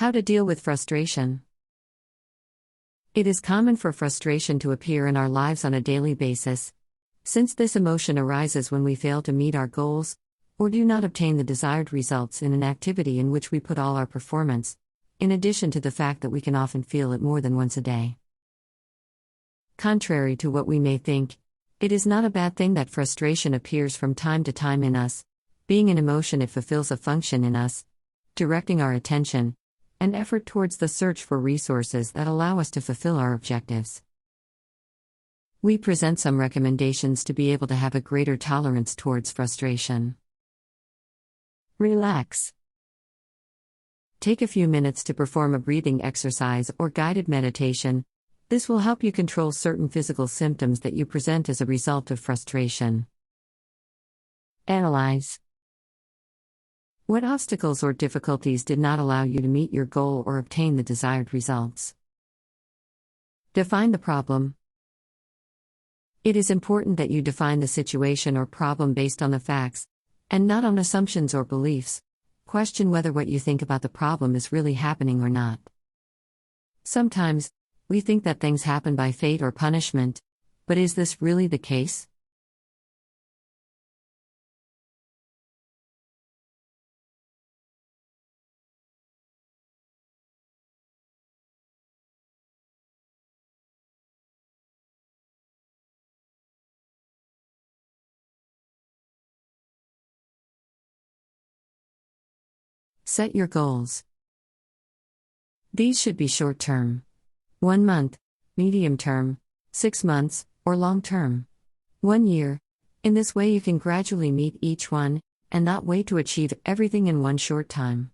How to deal with frustration. It is common for frustration to appear in our lives on a daily basis, since this emotion arises when we fail to meet our goals or do not obtain the desired results in an activity in which we put all our performance, in addition to the fact that we can often feel it more than once a day. Contrary to what we may think, it is not a bad thing that frustration appears from time to time in us. Being an emotion, it fulfills a function in us, directing our attention and effort towards the search for resources that allow us to fulfill our objectives. We present some recommendations to be able to have a greater tolerance towards frustration. Relax. Take a few minutes to perform a breathing exercise or guided meditation. This will help you control certain physical symptoms that you present as a result of frustration. Analyze. What obstacles or difficulties did not allow you to meet your goal or obtain the desired results? Define the problem. It is important that you define the situation or problem based on the facts, and not on assumptions or beliefs. Question whether what you think about the problem is really happening or not. Sometimes, we think that things happen by fate or punishment, but is this really the case? Set your goals. These should be short-term. 1 month, medium-term, 6 months, or long-term. 1 year. In this way you can gradually meet each one, and not wait to achieve everything in one short time.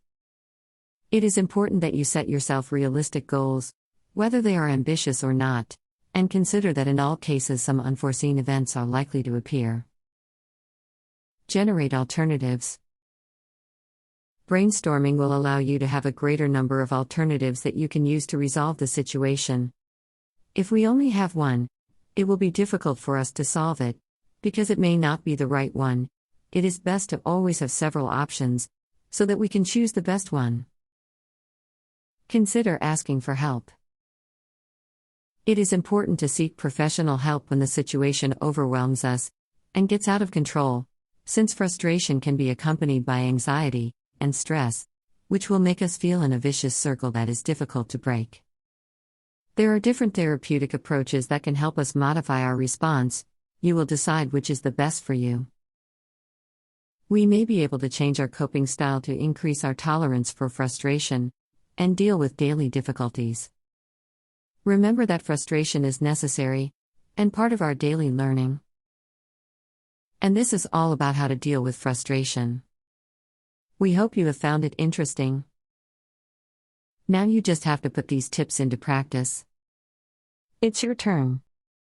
It is important that you set yourself realistic goals, whether they are ambitious or not, and consider that in all cases some unforeseen events are likely to appear. Generate alternatives. Brainstorming will allow you to have a greater number of alternatives that you can use to resolve the situation. If we only have one, it will be difficult for us to solve it, because it may not be the right one. It is best to always have several options, so that we can choose the best one. Consider asking for help. It is important to seek professional help when the situation overwhelms us and gets out of control, since frustration can be accompanied by anxiety and stress, which will make us feel in a vicious circle that is difficult to break. There are different therapeutic approaches that can help us modify our response. You will decide which is the best for you. We may be able to change our coping style to increase our tolerance for frustration and deal with daily difficulties. Remember that frustration is necessary and part of our daily learning. And this is all about how to deal with frustration. We hope you have found it interesting. Now you just have to put these tips into practice. It's your turn.